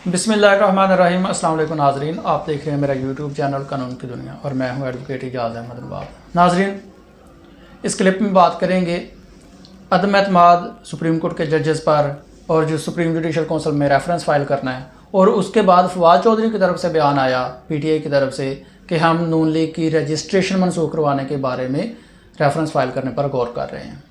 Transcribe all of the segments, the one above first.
बिस्मिल्लाहिर्रहमानिर्रहीम। अस्सलाम वालेकुम नाजरीन, आप देख रहे हैं मेरा यूट्यूब चैनल कानून की दुनिया और मैं हूं एडवोकेट इजाज़ अहमद बाब। नाजरीन, इस क्लिप में बात करेंगे अदम एतमाद सुप्रीम कोर्ट के जजेस पर और जो सुप्रीम जुडिशल काउंसिल में रेफरेंस फाइल करना है। और उसके बाद फवाद चौधरी की तरफ से बयान आया PTI की तरफ से कि हम नून लीग की रजिस्ट्रेशन मनसूख करवाने के बारे में रेफरेंस फाइल करने पर गौर कर रहे हैं।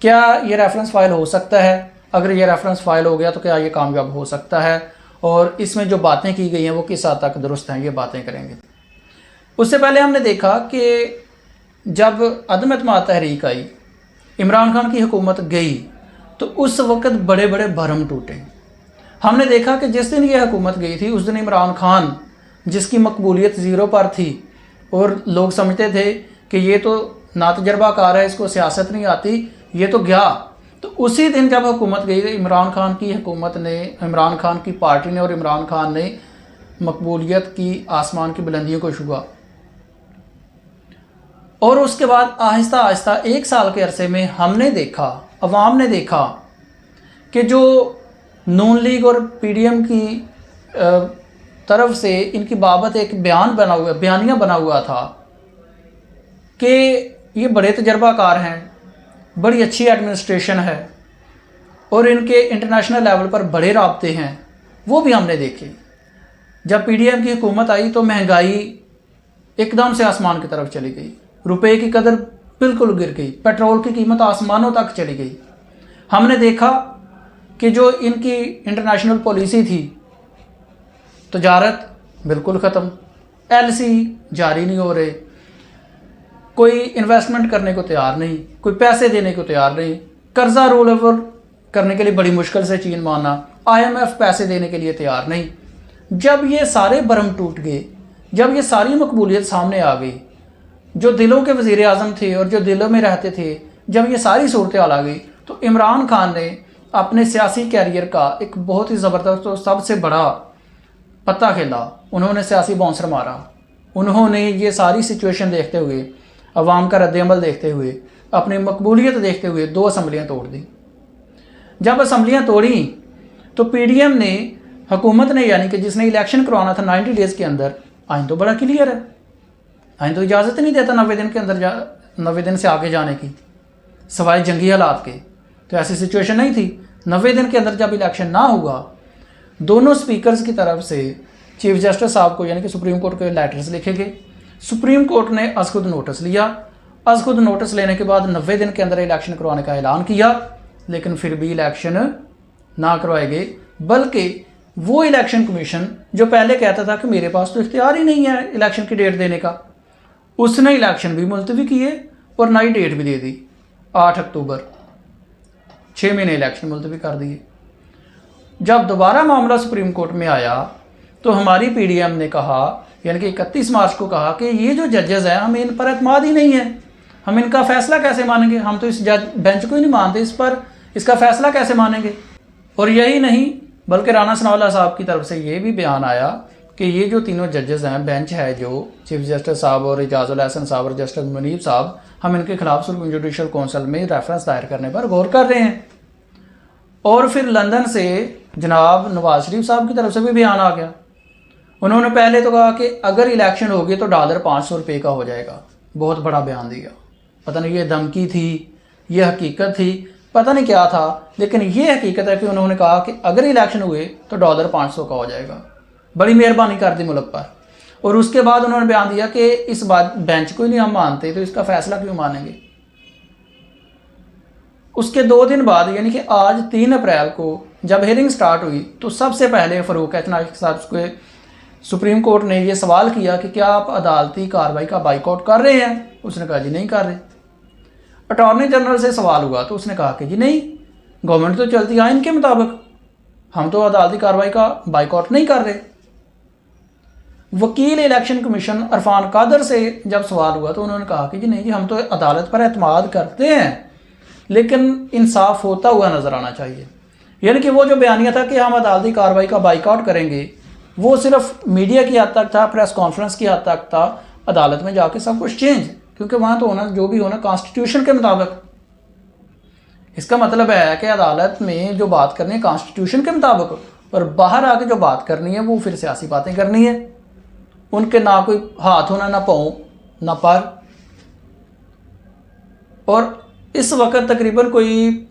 क्या ये रेफरेंस फाइल हो सकता है? अगर ये रेफरेंस फाइल हो गया तो क्या ये कामयाब हो सकता है? और इसमें जो बातें की गई हैं वो किस हद तक दुरुस्त हैं, ये बातें करेंगे। उससे पहले हमने देखा कि जब अदम एतमाद तहरीक आई, इमरान खान की हुकूमत गई, तो उस वक़्त बड़े बड़े भरम टूटे। हमने देखा कि जिस दिन ये हुकूमत गई थी उस दिन इमरान खान, जिसकी मकबूलियत ज़ीरो पर थी और लोग समझते थे कि ये तो नातजर्बाकार है, इसको सियासत नहीं आती, ये तो गया। तो उसी दिन जब हुकूमत गई, इमरान खान की हुकूमत ने, इमरान खान की पार्टी ने और इमरान खान ने मकबूलियत की आसमान की बुलंदियों को छुआ। और उसके बाद आहिस्ता आहिस्ता 1 साल के अरसे में हमने देखा, अवाम ने देखा कि जो नून लीग और PDM की तरफ से इनकी बाबत एक बयानिया बना हुआ था कि ये बड़े तजर्बाकार हैं, बड़ी अच्छी एडमिनिस्ट्रेशन है और इनके इंटरनेशनल लेवल पर बड़े राब्ते हैं, वो भी हमने देखे। जब PDM की हुकूमत आई तो महंगाई एकदम से आसमान की तरफ चली गई, रुपए की कदर बिल्कुल गिर गई, पेट्रोल की कीमत आसमानों तक चली गई। हमने देखा कि जो इनकी इंटरनेशनल पॉलिसी थी, तजारत बिल्कुल ख़त्म, LC जारी नहीं हो रहे, कोई इन्वेस्टमेंट करने को तैयार नहीं, कोई पैसे देने को तैयार नहीं, कर्जा रोल ओवर करने के लिए बड़ी मुश्किल से चीन माना, IMF पैसे देने के लिए तैयार नहीं। जब ये सारे भरम टूट गए, जब ये सारी मकबूलियत सामने आ गई, जो दिलों के वज़ीर आज़म थे और जो दिलों में रहते थे, जब ये सारी सूरत हाल आ गई, तो इमरान खान ने अपने सियासी कैरियर का एक बहुत ही ज़बरदस्त और सबसे बड़ा पत्ता खेला। उन्होंने सियासी बाउंसर मारा। उन्होंने ये सारी सिचुएशन देखते हुए, अवाम का रद्द-ए-अमल देखते हुए, अपनी मकबूलियत देखते हुए 2 असम्बलियाँ तोड़ दी। जब असम्बलियाँ तोड़ी तो PDM ने, हुकूमत ने, यानी कि जिसने इलेक्शन करवाना था 90 डेज़ के अंदर, आइन तो बड़ा क्लियर है, आइन तो इजाज़त नहीं देता 90 दिन के अंदर 90 दिन से आगे जाने की, सवाए जंगी हालात के। तो ऐसी सिचुएशन नहीं थी। 90 दिन के अंदर जब इलेक्शन ना हुआ, दोनों स्पीकर्स की तरफ से चीफ जस्टिस साहब को, यानी कि सुप्रीम कोर्ट के लेटर्स लिखे गए। सुप्रीम कोर्ट ने अज़ खुद नोटिस लिया। अज़ खुद नोटिस लेने के बाद 90 दिन के अंदर इलेक्शन करवाने का ऐलान किया, लेकिन फिर भी इलेक्शन ना करवाए गए। बल्कि वो इलेक्शन कमीशन जो पहले कहता था कि मेरे पास तो इख्तियार ही नहीं है इलेक्शन की डेट देने का, उसने इलेक्शन भी मुलतवी किए और नई डेट भी दे दी, 8 अक्टूबर। 6 महीने इलेक्शन मुलतवी कर दिए। जब दोबारा मामला सुप्रीम कोर्ट में आया तो हमारी PDM ने कहा, यानी कि 31 मार्च को कहा कि ये जो जजेस हैं, हमें इन पर एतमाद ही नहीं है, हम इनका फैसला कैसे मानेंगे, हम तो इस बेंच को ही नहीं मानते, इस पर इसका फैसला कैसे मानेंगे। और यही नहीं, बल्कि राना सनाउल्लाह साहब की तरफ से ये भी बयान आया कि ये जो तीनों जजेस हैं, बेंच है जो चीफ जस्टिस साहब और इजाज़ुल हसन साहब और जस्टिस मुनीब साहब, हम इनके खिलाफ सुप्रीम जुडिशल काउंसिल में रेफरेंस दायर करने पर गौर कर रहे हैं। और फिर लंदन से जनाब नवाज शरीफ साहब की तरफ से भी बयान आ गया। उन्होंने पहले तो कहा कि अगर इलेक्शन होगी तो डॉलर 500 रुपये का हो जाएगा। बहुत बड़ा बयान दिया। पता नहीं ये धमकी थी, ये हकीकत थी, पता नहीं क्या था, लेकिन ये हकीकत है कि उन्होंने कहा कि अगर इलेक्शन हुए तो डॉलर 500 का हो जाएगा। बड़ी मेहरबानी कर दी मुल्क पर। और उसके बाद उन्होंने बयान दिया कि इस बात बेंच को ही नहीं हम मानते, तो इसका फैसला क्यों मानेंगे। उसके 2 दिन बाद, यानी कि आज 3 अप्रैल को जब हियरिंग स्टार्ट हुई, तो सबसे पहले फ़रूक नाइक साहब को सुप्रीम कोर्ट ने ये सवाल किया कि क्या आप अदालती कार्रवाई का बाइकआउट कर रहे हैं। उसने कहा जी नहीं कर रहे। अटॉर्नी जनरल से सवाल हुआ तो उसने कहा कि जी नहीं, गवर्नमेंट तो चलती है आइन के मुताबिक, हम तो अदालती कार्रवाई का बाइकआउट नहीं कर रहे। वकील इलेक्शन कमीशन इरफान कादर से जब सवाल हुआ तो उन्होंने कहा कि जी नहीं जी, हम तो अदालत पर एतमाद करते हैं, लेकिन इंसाफ होता हुआ नज़र आना चाहिए। यानी कि वो जो बयानिया था कि हम अदालती कार्रवाई का बाइकआउट करेंगे, वो सिर्फ मीडिया की हद तक था, प्रेस कॉन्फ्रेंस की हद तक था। अदालत में जाके सब कुछ चेंज, क्योंकि वहाँ तो होना, जो भी होना कॉन्स्टिट्यूशन के मुताबिक। इसका मतलब है कि अदालत में जो बात करनी है कॉन्स्टिट्यूशन के मुताबिक, और बाहर आके जो बात करनी है वो फिर सियासी बातें करनी है। उनके ना कोई हाथ होना, ना पाँव, ना पर। और इस वक्त तकरीबन कोई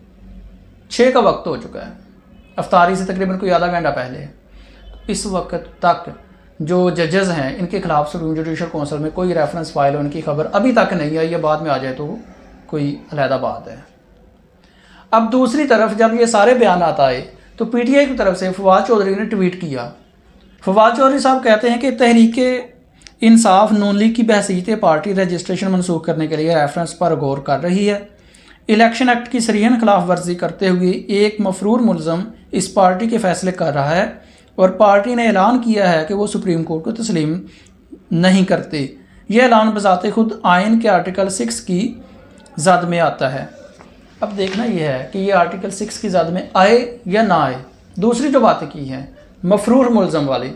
6 का वक्त हो चुका है, अफ्तारी से तकरीबन कोई आधा घंटा पहले। इस वक्त तक जो जजेस हैं इनके खिलाफ सुप्रीम जुडिशल काउंसिल में कोई रेफरेंस फाइल और उनकी खबर अभी तक नहीं आई है। बाद में आ जाए तो कोई अलहदा बात है। अब दूसरी तरफ जब ये सारे बयान आए तो पीटीआई की तरफ से फवाद चौधरी ने ट्वीट किया। फवाद चौधरी साहब कहते हैं कि तहरीक इंसाफ नून लीग की बहसीत पार्टी रजिस्ट्रेशन मनसूख करने के लिए रेफरेंस पर गौर कर रही है। इलेक्शन एक्ट की सरीहन खिलाफ वर्जी करते हुए एक मफरूर मुलज़म इस पार्टी के फैसले कर रहा है और पार्टी ने ऐलान किया है कि वो सुप्रीम कोर्ट को तस्लीम नहीं करते। यह ऐलान बजाते खुद आइन के आर्टिकल 6 की जद में आता है। अब देखना यह है कि ये आर्टिकल 6 की जद में आए या ना आए। दूसरी जो बातें की हैं मफरूर मुलज़म वाली,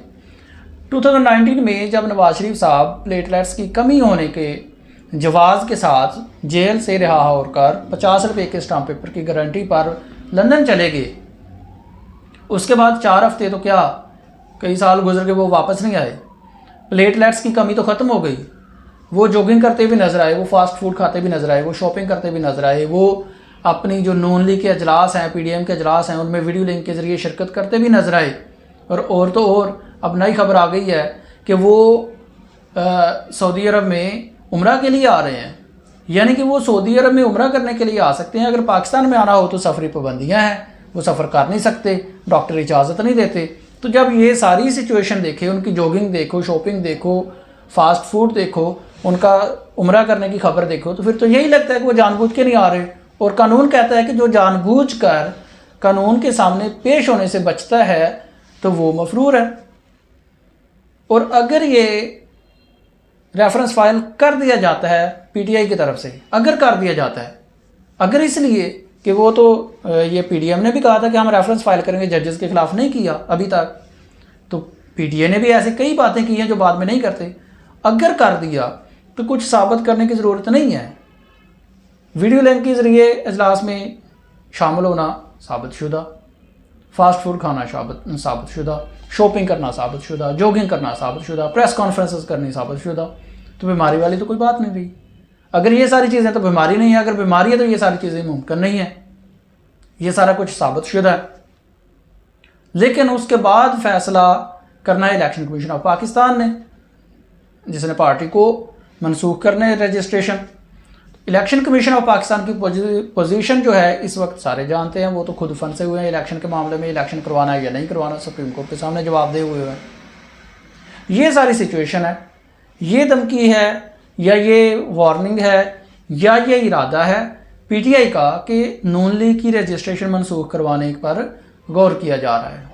2019 में जब नवाज शरीफ साहब प्लेटलेट्स की कमी होने के जवाज़ के साथ जेल से रिहा होकर 50 रुपये के स्टाम्प पेपर की गारंटी पर लंदन चले गए, उसके बाद 4 हफ्ते तो क्या कई साल गुजर के वो वापस नहीं आए। प्लेटलेट्स की कमी तो ख़त्म हो गई। वो जॉगिंग करते भी नज़र आए, वो फास्ट फूड खाते भी नज़र आए, वो शॉपिंग करते भी नज़र आए, वो अपनी जो नून लीग के अजलास हैं, पीडीएम के अजलास हैं, उनमें वीडियो लिंक के ज़रिए शिरकत करते भी नज़र आए। और तो और अब नई खबर आ गई है कि वो सऊदी अरब में उम्रा के लिए आ रहे हैं। यानी कि वो सऊदी अरब में उम्रा करने के लिए आ सकते हैं। अगर पाकिस्तान में आना हो तो सफरी पाबंदियाँ हैं, वो सफ़र कर नहीं सकते, डॉक्टर इजाज़त नहीं देते। तो जब ये सारी सिचुएशन देखे, उनकी जॉगिंग देखो, शॉपिंग देखो, फास्ट फूड देखो, उनका उम्रा करने की खबर देखो, तो फिर तो यही लगता है कि वो जानबूझ के नहीं आ रहे। और कानून कहता है कि जो जानबूझकर कानून के सामने पेश होने से बचता है तो वो मफरूर है। और अगर ये रेफरेंस फाइल कर दिया जाता है पीटीआई की तरफ से, अगर कर दिया जाता है, अगर इसलिए कि वो तो ये पीडीएम ने भी कहा था कि हम रेफरेंस फाइल करेंगे, जजेस के खिलाफ नहीं किया अभी तक, तो पीटीआई ने भी ऐसे कई बातें की हैं जो बाद में नहीं करते। अगर कर दिया तो कुछ साबित करने की ज़रूरत नहीं है। वीडियो लिंक के ज़रिए इजलास में शामिल होना साबितशुदा, फास्ट फूड खाना साबितशुदा, शॉपिंग करना साबितशुदा, जॉगिंग करना साबितशुदा, प्रेस कॉन्फ्रेंसेस करनी साबितशुदा। तो बीमारी वाली तो कोई बात नहीं रही। अगर ये सारी चीज़ें तो बीमारी नहीं है, अगर बीमारी है तो ये सारी चीज़ें मुमकिन नहीं है। ये सारा कुछ साबितशुदा है। लेकिन उसके बाद फैसला करना है इलेक्शन कमीशन ऑफ पाकिस्तान ने, जिसने पार्टी को मनसूख करने registration. Election commission of Pakistan की पोजीशन जो है इस वक्त सारे जानते हैं। वो तो खुद फंसे हुए हैं इलेक्शन के मामले में, इलेक्शन करवाना है या नहीं करवाना, सुप्रीम कोर्ट के सामने जवाब दे हुए हैं। ये सारी सिचुएशन है। ये धमकी है या ये वार्निंग है या ये इरादा है पीटीआई का कि नून लीग की रजिस्ट्रेशन मनसूख करवाने पर गौर किया जा रहा है।